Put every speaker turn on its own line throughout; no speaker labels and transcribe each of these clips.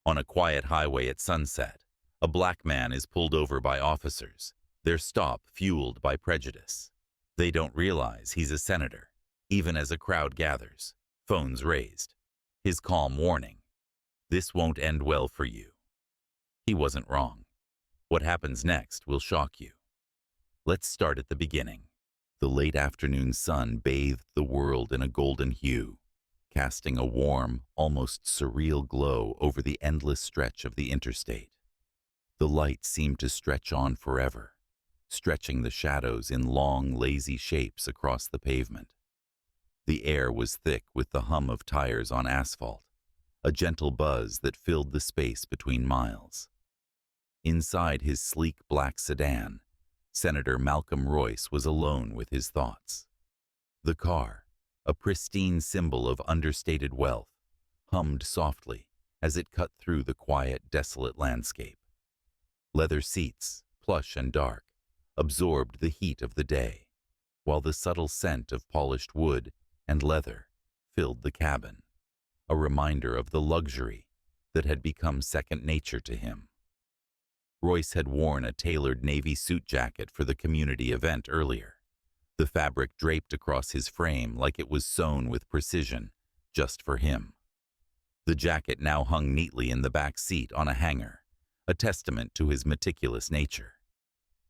On a quiet highway at sunset, a black man is pulled over by officers, their stop fueled by prejudice. They don't realize he's a senator, even as a crowd gathers, phones raised. His calm warning: "This won't end well for you." He wasn't wrong. What happens next will shock you. Let's start at the beginning. The late afternoon sun bathed the world in a golden hue, casting a warm, almost surreal glow over the endless stretch of the interstate. The light seemed to stretch on forever, stretching the shadows in long, lazy shapes across the pavement. The air was thick with the hum of tires on asphalt, a gentle buzz that filled the space between miles. Inside his sleek black sedan, Senator Malcolm Royce was alone with his thoughts. The car, a pristine symbol of understated wealth, hummed softly as it cut through the quiet, desolate landscape. Leather seats, plush and dark, absorbed the heat of the day, while the subtle scent of polished wood and leather filled the cabin, a reminder of the luxury that had become second nature to him. Royce had worn a tailored navy suit jacket for the community event earlier, the fabric draped across his frame like it was sewn with precision just for him. The jacket now hung neatly in the back seat on a hanger, a testament to his meticulous nature.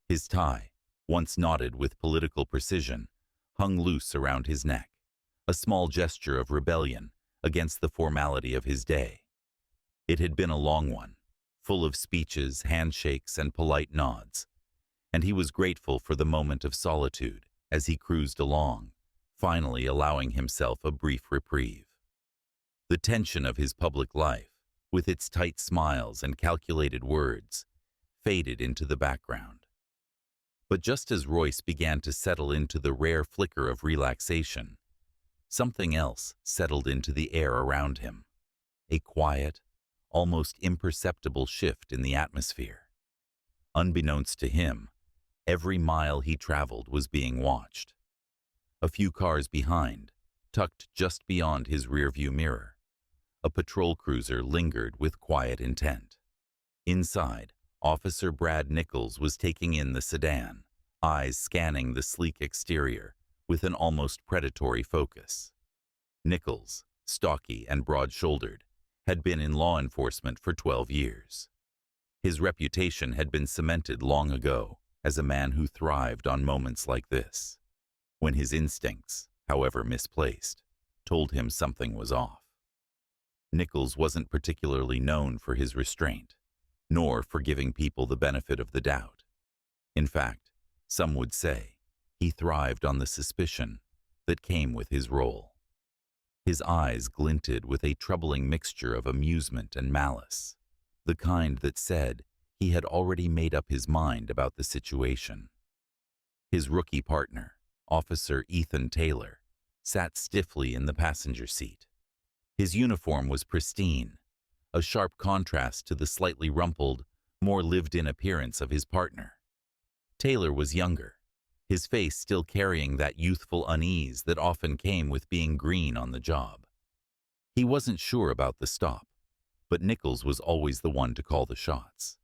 His tie, once knotted with political precision, hung loose around his neck, a small gesture of rebellion against the formality of his day. It had been a long one, full of speeches, handshakes, and polite nods, and he was grateful for the moment of solitude as he cruised along, finally allowing himself a brief reprieve. The tension of his public life, with its tight smiles and calculated words, faded into the background. But just as Royce began to settle into the rare flicker of relaxation, something else settled into the air around him, a quiet, almost imperceptible shift in the atmosphere. Unbeknownst to him, every mile he traveled was being watched. A few cars behind, tucked just beyond his rearview mirror, a patrol cruiser lingered with quiet intent. Inside, Officer Brad Nichols was taking in the sedan, eyes scanning the sleek exterior with an almost predatory focus. Nichols, stocky and broad-shouldered, had been in law enforcement for 12 years. His reputation had been cemented long ago as a man who thrived on moments like this, when his instincts, however misplaced, told him something was off. Nichols wasn't particularly known for his restraint, nor for giving people the benefit of the doubt. In fact, some would say he thrived on the suspicion that came with his role. His eyes glinted with a troubling mixture of amusement and malice, the kind that said he had already made up his mind about the situation. His rookie partner, Officer Ethan Taylor, sat stiffly in the passenger seat. His uniform was pristine, a sharp contrast to the slightly rumpled, more lived-in appearance of his partner. Taylor was younger, his face still carrying that youthful unease that often came with being green on the job. He wasn't sure about the stop, but Nichols was always the one to call the shots.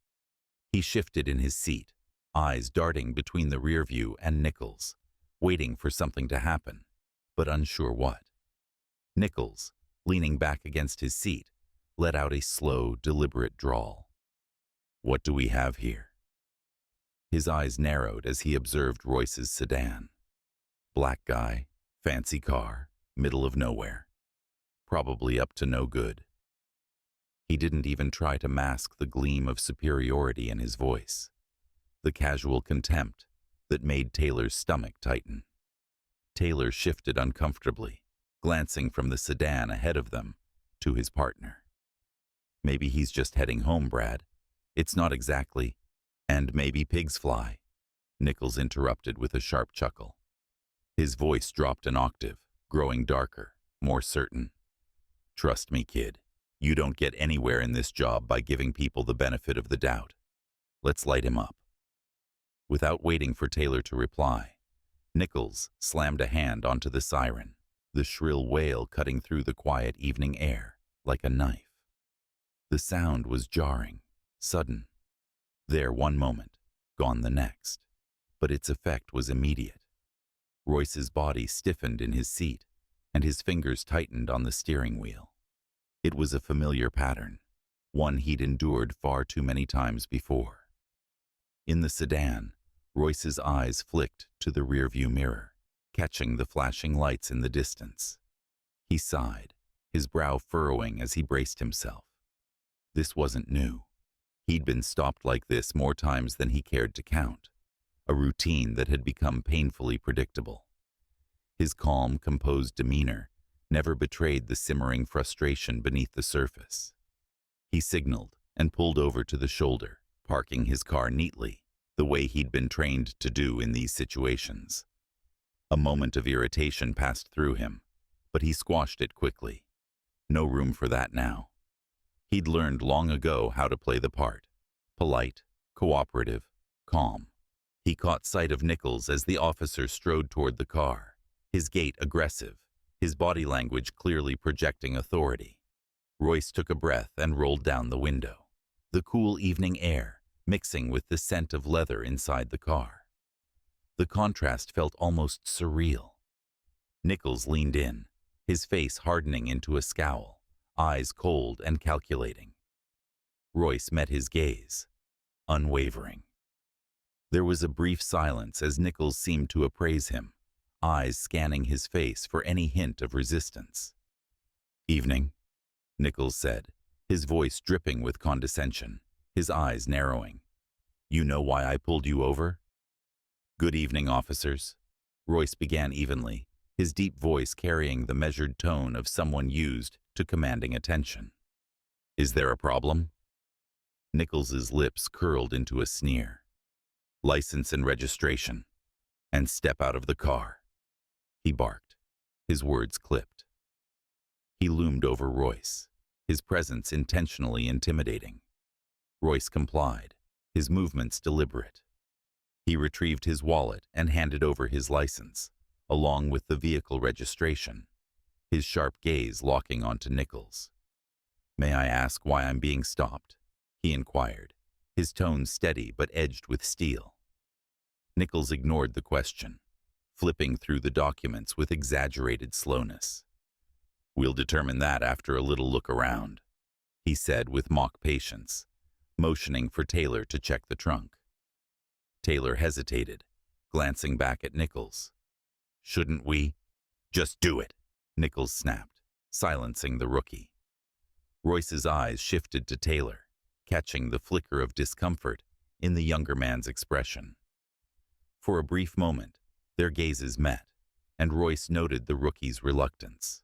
He shifted in his seat, eyes darting between the rear view and Nichols, waiting for something to happen, but unsure what. Nichols, leaning back against his seat, let out a slow, deliberate drawl. "What do we have here?" His eyes narrowed as he observed Royce's sedan. Black guy, fancy car, middle of nowhere. Probably up to no good. He didn't even try to mask the gleam of superiority in his voice, the casual contempt that made Taylor's stomach tighten. Taylor shifted uncomfortably, glancing from the sedan ahead of them to his partner. "Maybe he's just heading home, Brad. It's not exactly..." "And maybe pigs fly," Nichols interrupted with a sharp chuckle. His voice dropped an octave, growing darker, more certain. "Trust me, kid. You don't get anywhere in this job by giving people the benefit of the doubt. Let's light him up." Without waiting for Taylor to reply, Nichols slammed a hand onto the siren, the shrill wail cutting through the quiet evening air like a knife. The sound was jarring, sudden. There one moment, gone the next. But its effect was immediate. Royce's body stiffened in his seat, and his fingers tightened on the steering wheel. It was a familiar pattern, one he'd endured far too many times before. In the sedan, Royce's eyes flicked to the rearview mirror, catching the flashing lights in the distance. He sighed, his brow furrowing as he braced himself. This wasn't new. He'd been stopped like this more times than he cared to count, a routine that had become painfully predictable. His calm, composed demeanor never betrayed the simmering frustration beneath the surface. He signaled and pulled over to the shoulder, parking his car neatly, the way he'd been trained to do in these situations. A moment of irritation passed through him, but he squashed it quickly. No room for that now. He'd learned long ago how to play the part. Polite, cooperative, calm. He caught sight of Nichols as the officer strode toward the car, his gait aggressive, his body language clearly projecting authority. Royce took a breath and rolled down the window, the cool evening air mixing with the scent of leather inside the car. The contrast felt almost surreal. Nichols leaned in, his face hardening into a scowl, eyes cold and calculating. Royce met his gaze, unwavering. There was a brief silence as Nichols seemed to appraise him, eyes scanning his face for any hint of resistance. "Evening," Nichols said, his voice dripping with condescension, his eyes narrowing. "You know why I pulled you over?" "Good evening, officers," Royce began evenly, his deep voice carrying the measured tone of someone used to commanding attention. "Is there a problem?" Nichols's lips curled into a sneer. "License and registration, and step out of the car," he barked, his words clipped. He loomed over Royce, his presence intentionally intimidating. Royce complied, his movements deliberate. He retrieved his wallet and handed over his license, along with the vehicle registration, his sharp gaze locking onto Nichols. "May I ask why I'm being stopped?" he inquired, his tone steady but edged with steel. Nichols ignored the question, flipping through the documents with exaggerated slowness. "We'll determine that after a little look around," he said with mock patience, motioning for Taylor to check the trunk. Taylor hesitated, glancing back at Nichols. "Shouldn't we?" "Just do it," Nichols snapped, silencing the rookie. Royce's eyes shifted to Taylor, catching the flicker of discomfort in the younger man's expression. For a brief moment, their gazes met, and Royce noted the rookie's reluctance.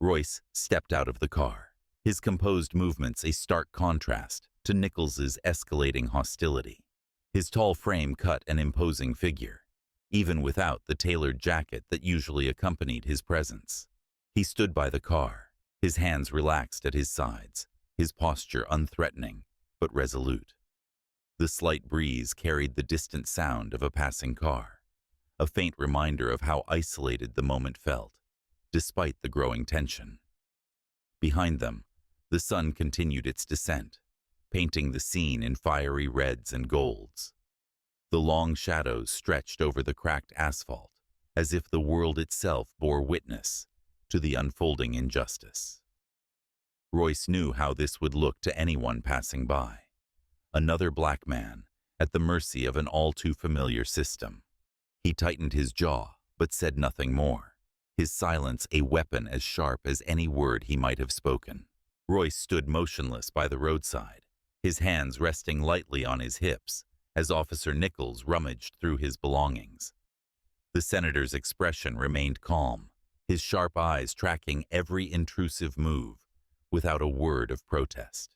Royce stepped out of the car, his composed movements a stark contrast to Nichols's escalating hostility. His tall frame cut an imposing figure, even without the tailored jacket that usually accompanied his presence. He stood by the car, his hands relaxed at his sides, his posture unthreatening but resolute. The slight breeze carried the distant sound of a passing car, a faint reminder of how isolated the moment felt, despite the growing tension. Behind them, the sun continued its descent, painting the scene in fiery reds and golds. The long shadows stretched over the cracked asphalt, as if the world itself bore witness to the unfolding injustice. Royce knew how this would look to anyone passing by. Another black man, at the mercy of an all-too-familiar system. He tightened his jaw, but said nothing more, his silence a weapon as sharp as any word he might have spoken. Royce stood motionless by the roadside, his hands resting lightly on his hips, as Officer Nichols rummaged through his belongings. The senator's expression remained calm, his sharp eyes tracking every intrusive move, without a word of protest.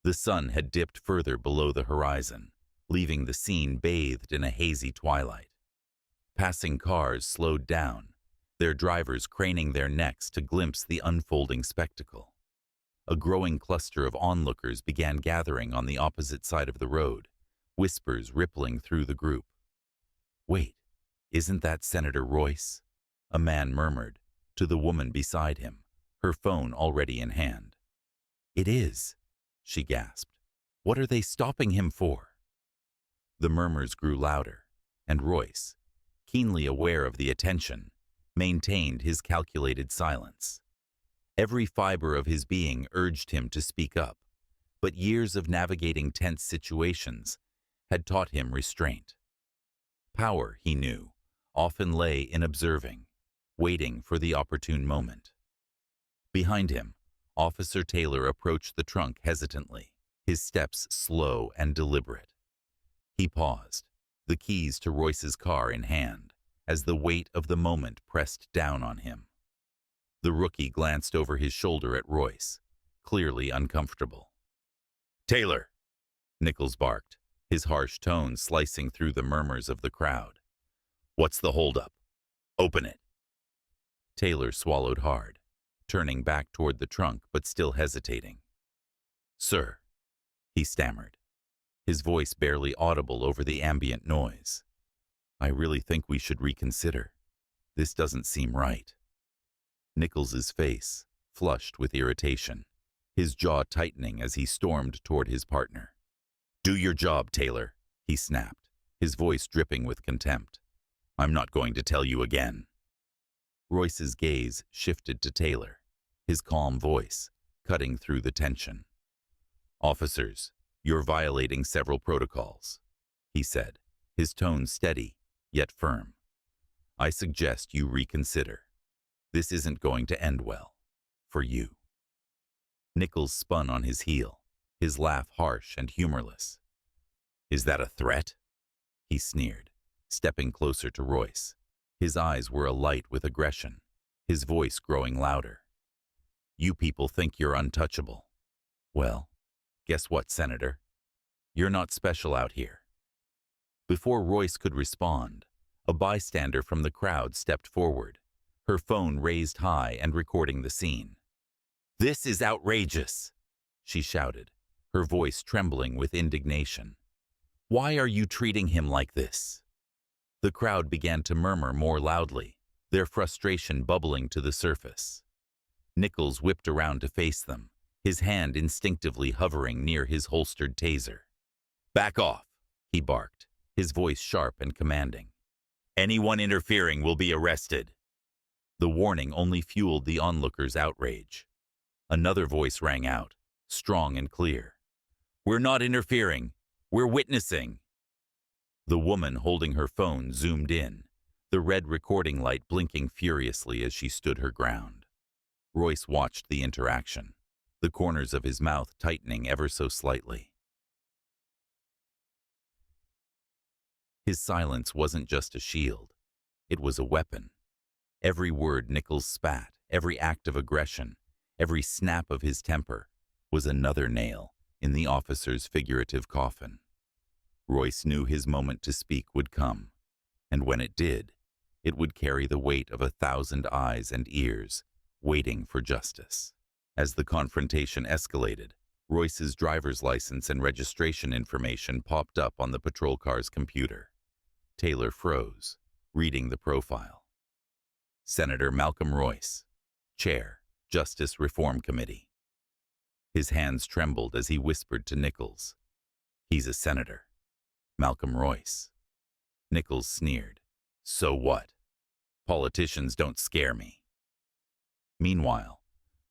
The sun had dipped further below the horizon, leaving the scene bathed in a hazy twilight. Passing cars slowed down, their drivers craning their necks to glimpse the unfolding spectacle. A growing cluster of onlookers began gathering on the opposite side of the road, whispers rippling through the group. "Wait, isn't that Senator Royce?" a man murmured, to the woman beside him, her phone already in hand. It is, she gasped. What are they stopping him for? The murmurs grew louder, and Royce, keenly aware of the attention, maintained his calculated silence. Every fiber of his being urged him to speak up, but years of navigating tense situations had taught him restraint. Power, he knew, often lay in observing, waiting for the opportune moment. Behind him, Officer Taylor approached the trunk hesitantly, his steps slow and deliberate. He paused, the keys to Royce's car in hand, as the weight of the moment pressed down on him. The rookie glanced over his shoulder at Royce, clearly uncomfortable. "Taylor!" Nichols barked, his harsh tone slicing through the murmurs of the crowd. "What's the holdup? Open it." Taylor swallowed hard, turning back toward the trunk but still hesitating. "Sir," he stammered, his voice barely audible over the ambient noise. "I really think we should reconsider. This doesn't seem right." Nichols's face flushed with irritation, his jaw tightening as he stormed toward his partner. "Do your job, Taylor," he snapped, his voice dripping with contempt. "I'm not going to tell you again." Royce's gaze shifted to Taylor, his calm voice cutting through the tension. "Officers, you're violating several protocols," he said, his tone steady yet firm. "I suggest you reconsider. This isn't going to end well. For you." Nichols spun on his heel, his laugh harsh and humorless. "Is that a threat?" he sneered, stepping closer to Royce. His eyes were alight with aggression, his voice growing louder. "You people think you're untouchable. Well, guess what, Senator? You're not special out here." Before Royce could respond, a bystander from the crowd stepped forward, her phone raised high and recording the scene. "This is outrageous," she shouted, her voice trembling with indignation. "Why are you treating him like this?" The crowd began to murmur more loudly, their frustration bubbling to the surface. Nichols whipped around to face them, his hand instinctively hovering near his holstered taser. "Back off," he barked, his voice sharp and commanding. "Anyone interfering will be arrested." The warning only fueled the onlookers' outrage. Another voice rang out, strong and clear. "We're not interfering. We're witnessing." The woman holding her phone zoomed in, the red recording light blinking furiously as she stood her ground. Royce watched the interaction, the corners of his mouth tightening ever so slightly. His silence wasn't just a shield. It was a weapon. Every word Nichols spat, every act of aggression, every snap of his temper, was another nail in the officer's figurative coffin. Royce knew his moment to speak would come, and when it did, it would carry the weight of 1,000 eyes and ears, waiting for justice. As the confrontation escalated, Royce's driver's license and registration information popped up on the patrol car's computer. Taylor froze, reading the profile. Senator Malcolm Royce, Chair, Justice Reform Committee. His hands trembled as he whispered to Nichols, "He's a senator. Malcolm Royce." Nichols sneered, "So what? Politicians don't scare me." Meanwhile,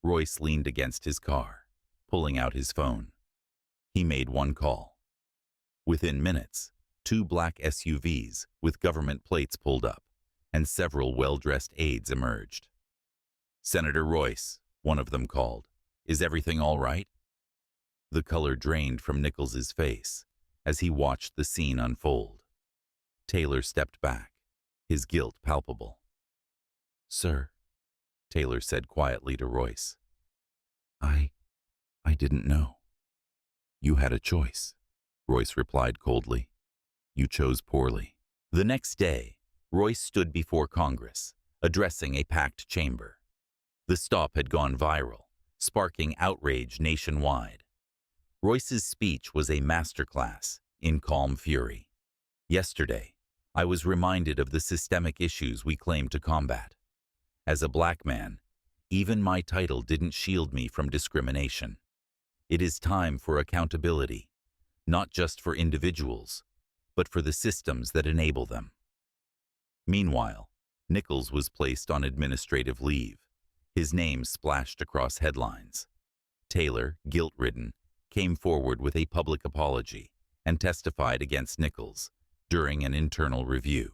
Royce leaned against his car, pulling out his phone. He made one call. Within minutes, 2 black SUVs with government plates pulled up, and several well-dressed aides emerged. "Senator Royce," one of them called, "is everything all right?" The color drained from Nichols's face as he watched the scene unfold. Taylor stepped back, his guilt palpable. "Sir," Taylor said quietly to Royce, I didn't know." "You had a choice," Royce replied coldly. "You chose poorly." The next day, Royce stood before Congress, addressing a packed chamber. The stop had gone viral, sparking outrage nationwide. Royce's speech was a masterclass in calm fury. "Yesterday, I was reminded of the systemic issues we claim to combat. As a black man, even my title didn't shield me from discrimination. It is time for accountability, not just for individuals, but for the systems that enable them. Meanwhile, Nichols was placed on administrative leave. His name splashed across headlines. Taylor, guilt-ridden, came forward with a public apology and testified against Nichols during an internal review.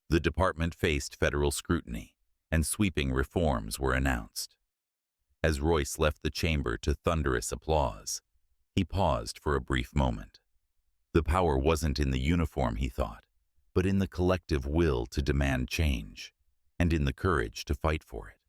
The department faced federal scrutiny, and sweeping reforms were announced. As Royce left the chamber to thunderous applause, he paused for a brief moment. The power wasn't in the uniform, he thought, but in the collective will to demand change, and in the courage to fight for it.